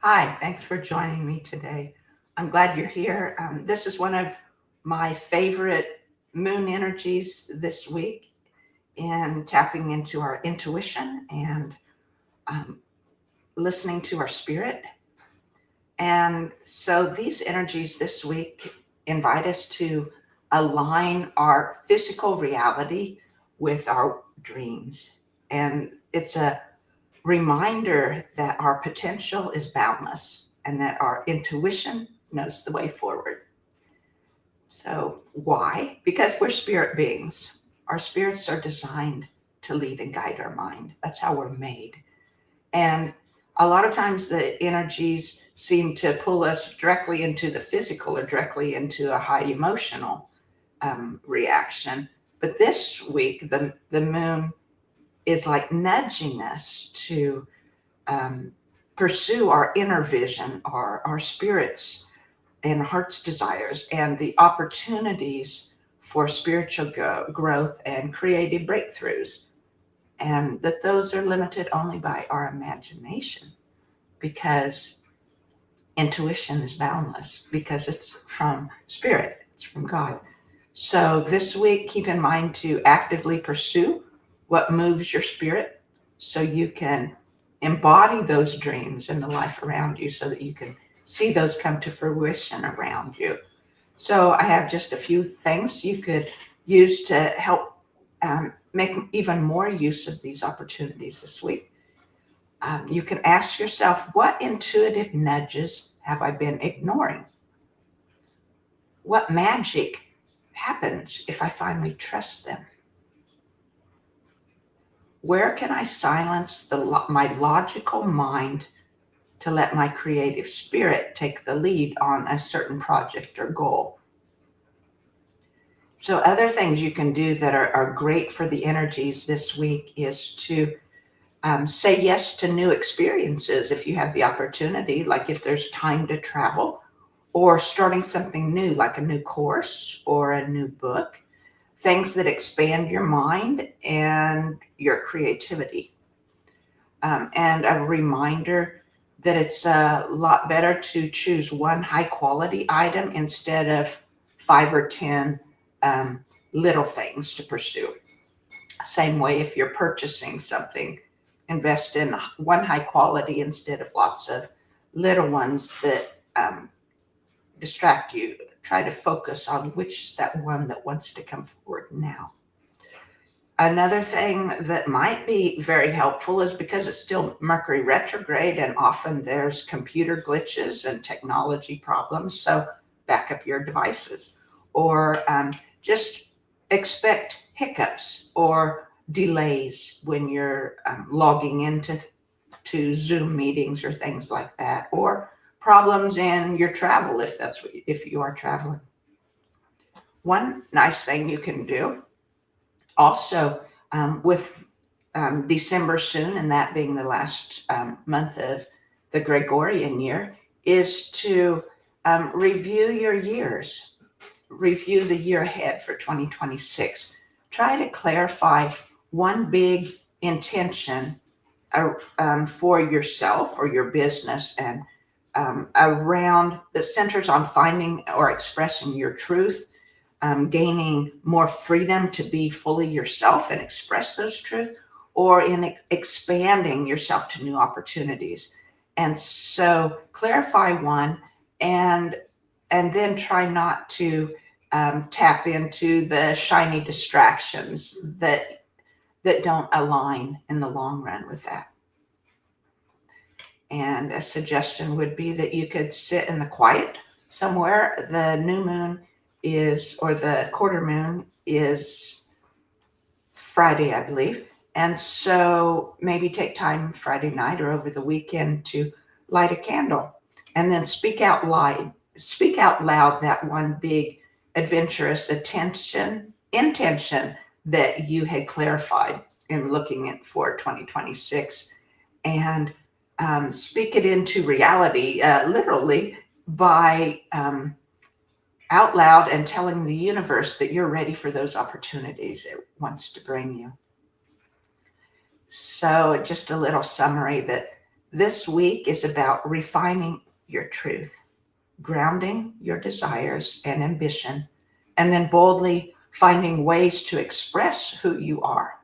Hi, thanks for joining me today. I'm glad you're here. This is one of my favorite moon energies this week in tapping into our intuition and um, listening to our spirit. And so these energies this week invite us to align our physical reality with our dreams. And it's a reminder that our potential is boundless and that our intuition knows the way forward. So, why? Because we're spirit beings. Our spirits are designed to lead and guide our mind. That's how we're made. And a lot of times the energies seem to pull us directly into the physical or directly into a high emotional reaction. But this week, the moon is like nudging us to um, pursue our inner vision, our spirits and heart's desires, and the opportunities for spiritual growth and creative breakthroughs. And that those are limited only by our imagination because intuition is boundless because it's from spirit, it's from God. So this week, keep in mind to actively pursue what moves your spirit so you can embody those dreams in the life around you so that you can see those come to fruition around you. So I have just a few things you could use to help make even more use of these opportunities this week. You can ask yourself, what intuitive nudges have I been ignoring? What magic happens if I finally trust them? Where can I silence my logical mind to let my creative spirit take the lead on a certain project or goal? So, other things you can do that are great for the energies this week is to say yes to new experiences if you have the opportunity, like if there's time to travel or starting something new, like a new course or a new book, things that expand your mind and your creativity. And a reminder that it's a lot better to choose one high quality item instead of 5 or 10 um, little things to pursue. Same way if you're purchasing something, invest in one high quality instead of lots of little ones that distract you. Try to focus on which is that one that wants to come forward now. Another thing that might be very helpful is because it's still Mercury retrograde and often there's computer glitches and technology problems. So back up your devices or just expect hiccups or delays when you're logging into Zoom meetings or things like that, or problems in your travel if you are traveling. One nice thing you can do also with December soon, and that being the last month of the Gregorian year, is to review your years, review the year ahead for 2026. Try to clarify one big intention for yourself or your business and around that centers on finding or expressing your truth, gaining more freedom to be fully yourself and express those truths, or in expanding yourself to new opportunities. And so clarify one and then try not to tap into the shiny distractions that don't align in the long run with that. And a suggestion would be that you could sit in the quiet somewhere. The new moon or the quarter moon is Friday, I believe. And so maybe take time Friday night or over the weekend to light a candle and then speak out loud that one big adventurous intention that you had clarified in looking at for 2026, and speak it into reality, literally, by out loud and telling the universe that you're ready for those opportunities it wants to bring you. So just a little summary that This week is about refining your truth, grounding your desires and ambition, and then boldly finding ways to express who you are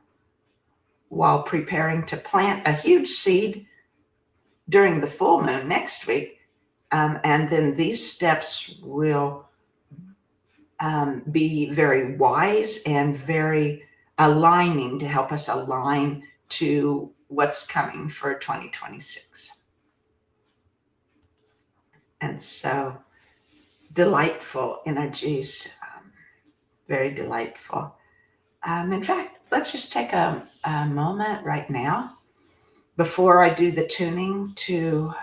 while preparing to plant a huge seed during the full moon next week. And then these steps will be very wise and very aligning to help us align to what's coming for 2026. And so delightful energies, very delightful. In fact, let's just take a moment right now before I do the tuning to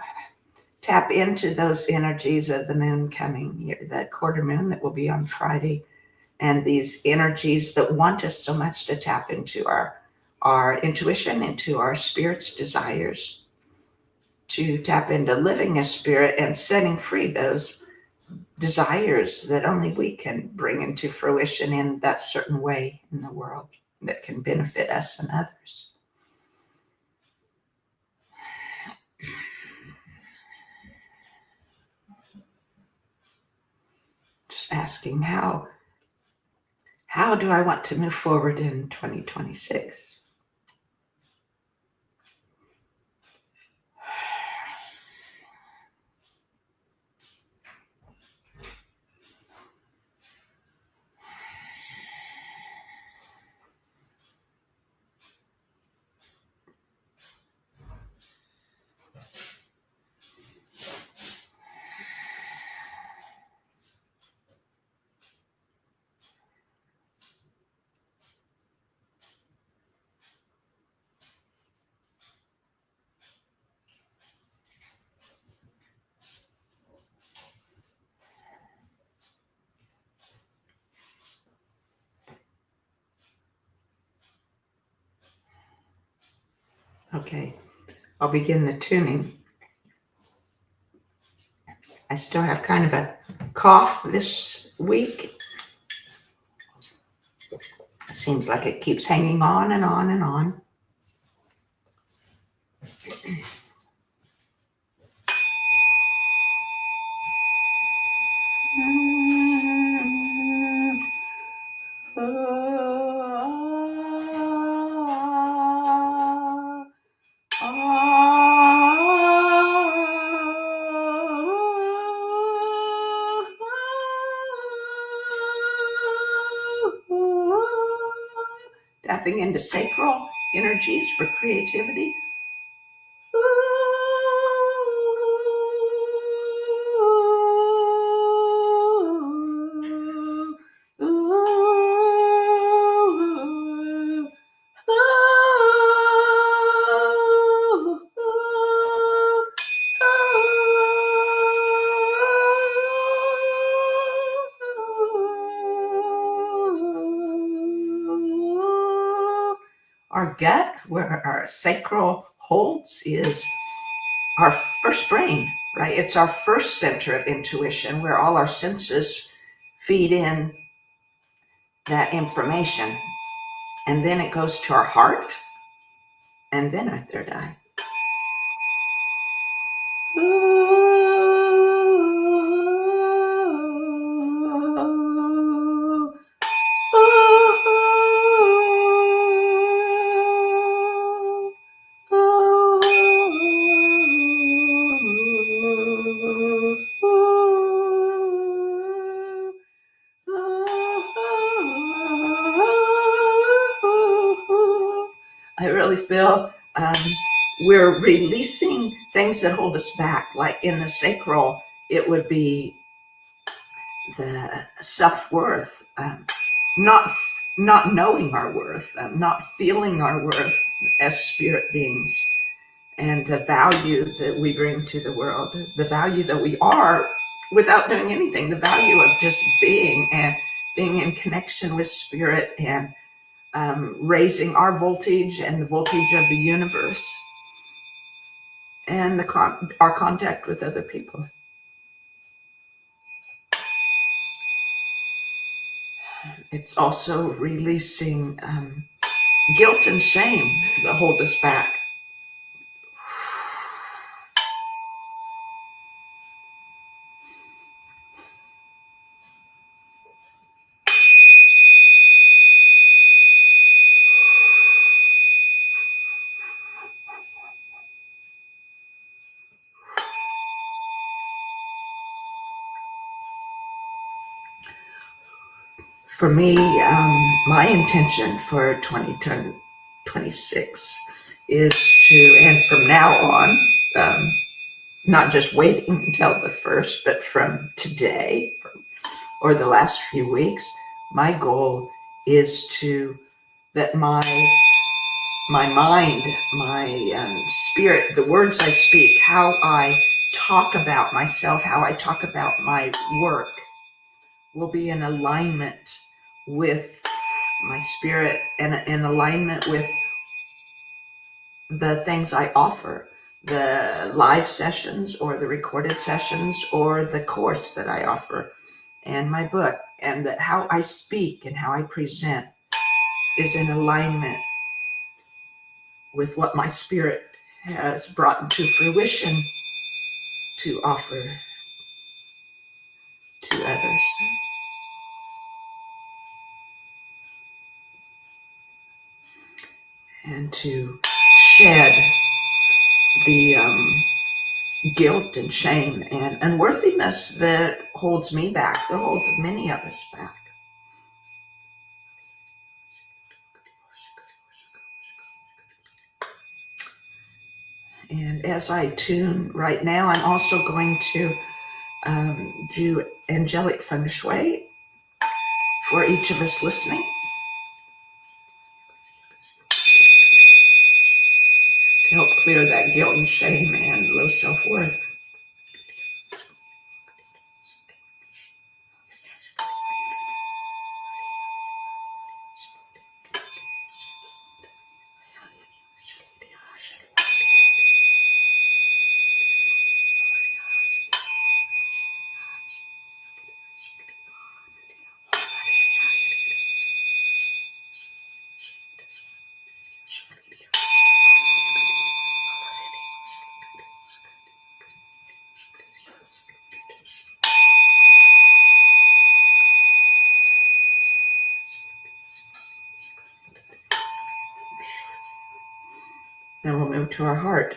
tap into those energies of the moon coming here, the quarter moon that will be on Friday, and these energies that want us so much to tap into our intuition, into our spirit's desires, to tap into living as spirit and setting free those desires that only we can bring into fruition in that certain way in the world that can benefit us and others. Just asking how do I want to move forward in 2026? Okay, I'll begin the tuning. I still have kind of a cough this week. It seems like it keeps hanging on and on and on. Tapping into sacral energies for creativity. Our gut, where our sacral holds, is our first brain, right? It's our first center of intuition where all our senses feed in that information. And then it goes to our heart and then our third eye. I really feel we're releasing things that hold us back. Like in the sacral, it would be the self-worth, not knowing our worth, not feeling our worth as spirit beings, and the value that we bring to the world, the value that we are without doing anything, the value of just being and being in connection with spirit and raising our voltage and the voltage of the universe and our contact with other people. It's also releasing guilt and shame that hold us back. For me, my intention for 2026 is to, and from now on, not just waiting until the first, but from today or the last few weeks, my goal is that my mind, my spirit, the words I speak, how I talk about myself, how I talk about my work, will be in alignment with my spirit and in alignment with the things I offer, the live sessions or the recorded sessions or the course that I offer and my book, and that how I speak and how I present is in alignment with what my spirit has brought into fruition to offer to others. And to shed the guilt and shame and unworthiness that holds me back, that holds many of us back. And as I tune right now, I'm also going to do angelic feng shui for each of us listening, to help clear that guilt and shame and low self-worth. Then we'll move to our heart.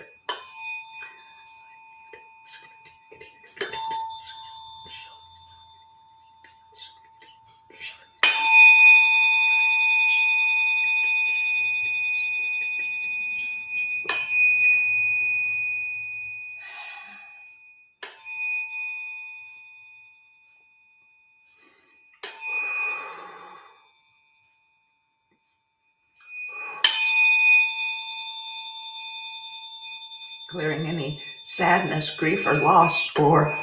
Clearing any sadness, grief, or loss, or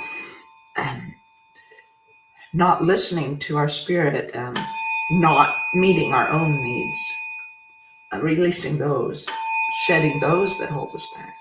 not listening to our spirit, not meeting our own needs, releasing those, shedding those that hold us back.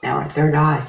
Now our third eye.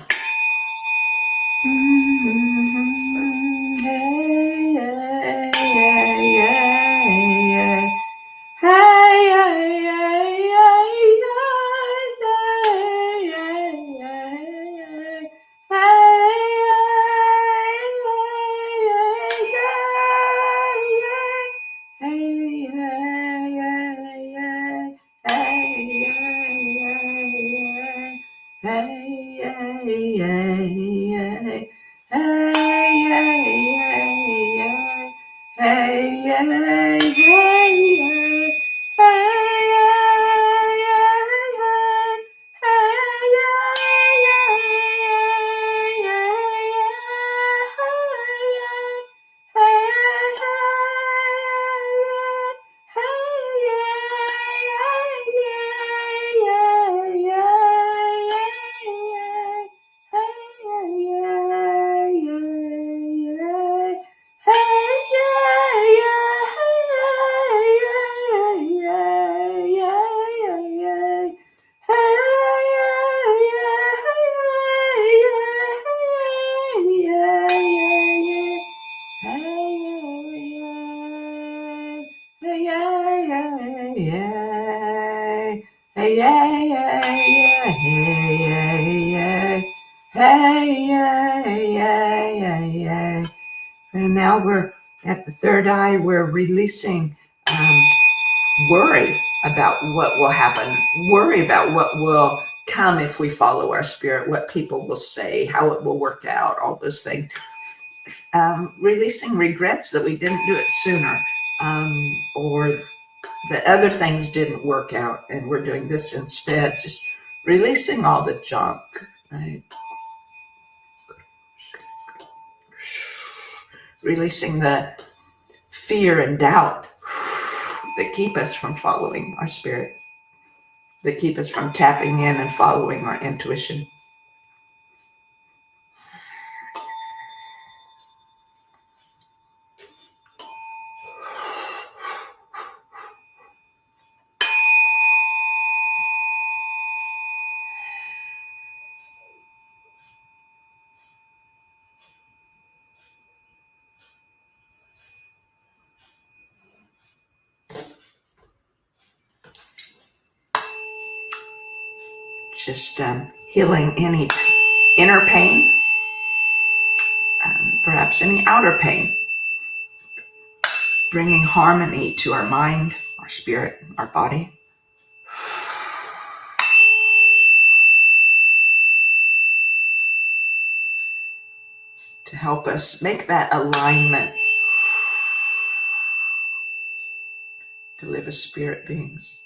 And now we're at the third eye. We're releasing worry about what will happen, worry about what will come if we follow our spirit, what people will say, how it will work out, all those things. Releasing regrets that we didn't do it sooner, or the other things didn't work out and we're doing this instead. Just releasing all the junk, right? Releasing the fear and doubt that keep us from following our spirit, that keep us from tapping in and following our intuition. Just healing any inner pain, perhaps any outer pain, bringing harmony to our mind, our spirit, our body. To help us make that alignment to live as spirit beings.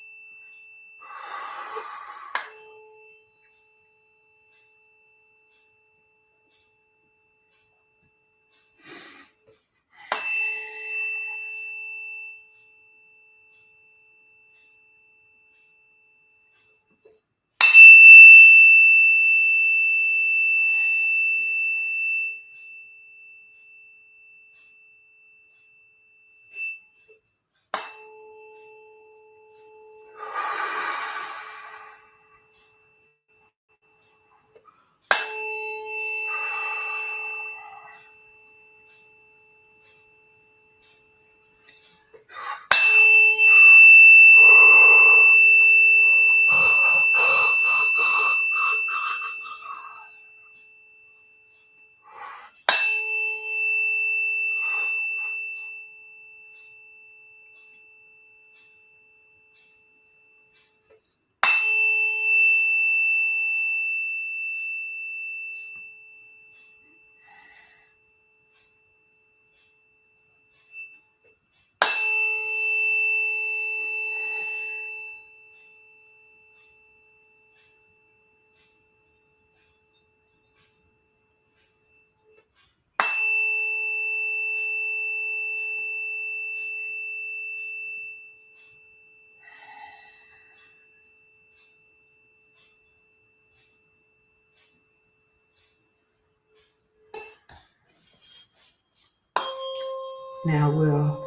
Now we'll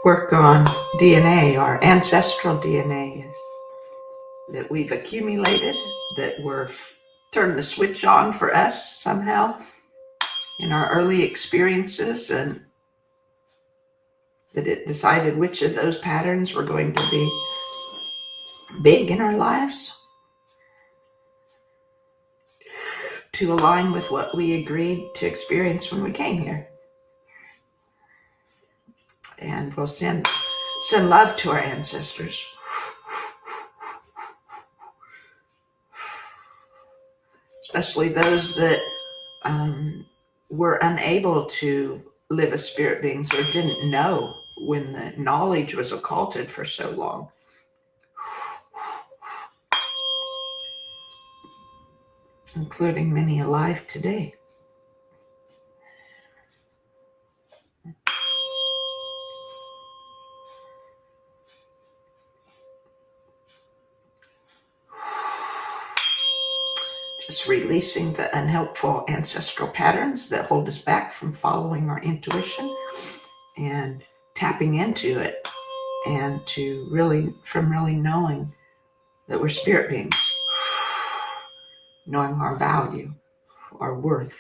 work on DNA, our ancestral DNA that we've accumulated, that we're turned the switch on for us somehow in our early experiences, and that it decided which of those patterns were going to be big in our lives to align with what we agreed to experience when we came here. And we'll send love to our ancestors. Especially those that were unable to live as spirit beings or didn't know when the knowledge was occulted for so long. Including many alive today. Just releasing the unhelpful ancestral patterns that hold us back from following our intuition and tapping into it, and to really knowing that we're spirit beings, knowing our value, our worth.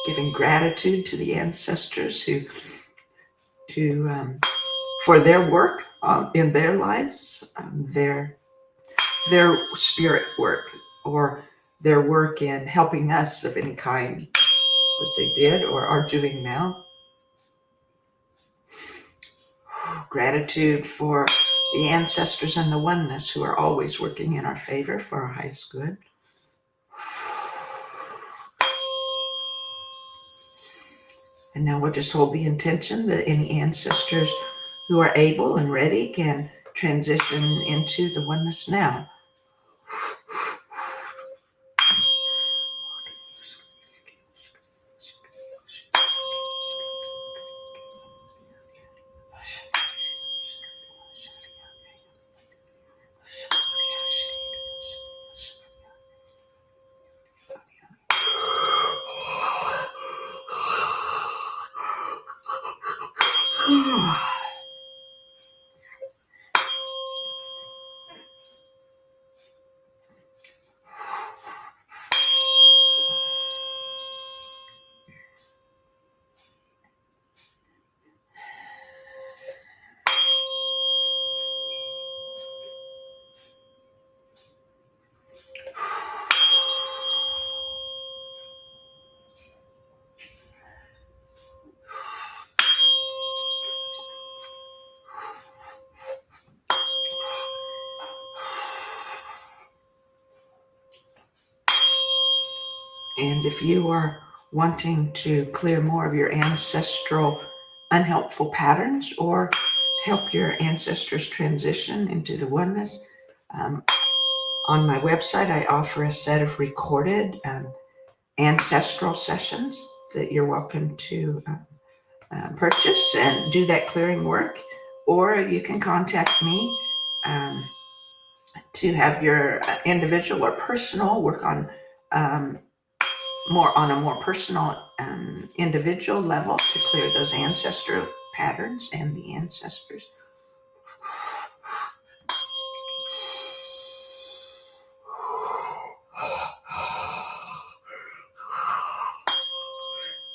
giving gratitude to the ancestors for their work in their lives, their spirit work, or their work in helping us of any kind that they did or are doing now. Gratitude for the ancestors and the oneness who are always working in our favor for our highest good. And now we'll just hold the intention that any ancestors who are able and ready can transition into the oneness now. And if you are wanting to clear more of your ancestral unhelpful patterns, or to help your ancestors transition into the oneness, on my website I offer a set of recorded ancestral sessions that you're welcome to purchase and do that clearing work. Or you can contact me to have your individual or personal work on on a more personal individual level to clear those ancestral patterns and the ancestors.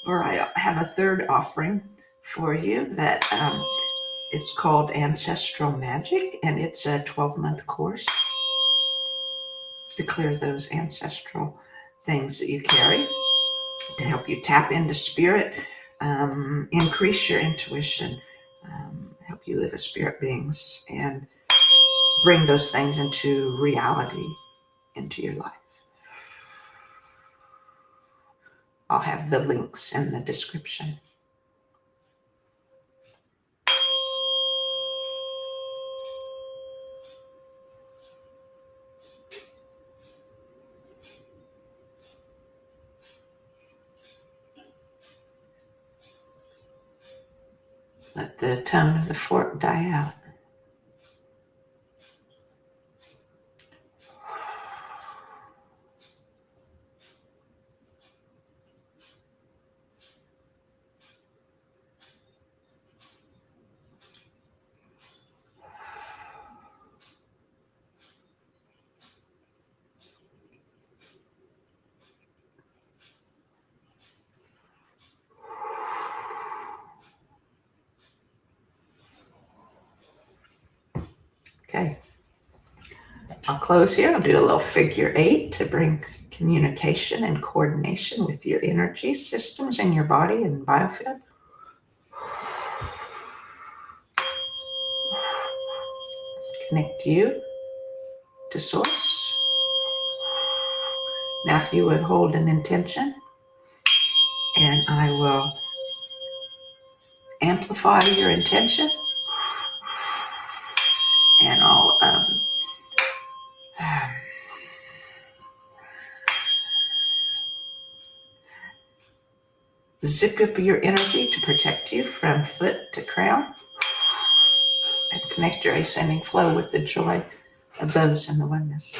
Or I have a third offering for you that it's called Ancestral Magic, and it's a 12-month course to clear those ancestral things that you carry, to help you tap into spirit, increase your intuition, help you live as spirit beings, and bring those things into reality, into your life. I'll have the links in the description. Let the tone of the fork die out. Okay, I'll close here. I'll do a little figure 8 to bring communication and coordination with your energy systems in your body and biofield. Connect you to source. Now, if you would hold an intention, and I will amplify your intention, and I'll zip up your energy to protect you from foot to crown, and connect your ascending flow with the joy of those in the oneness.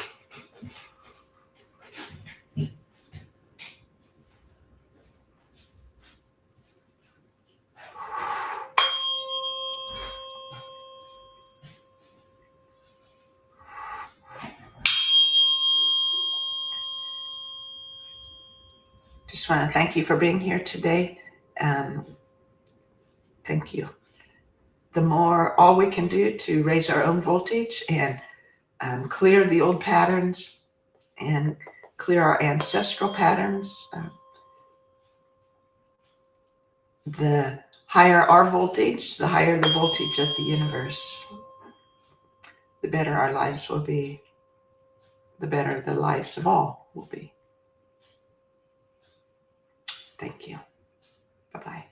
Just want to thank you for being here today. Thank you. All we can do to raise our own voltage and clear the old patterns and clear our ancestral patterns, the higher our voltage, the higher the voltage of the universe, the better our lives will be, the better the lives of all will be. Thank you. Bye-bye.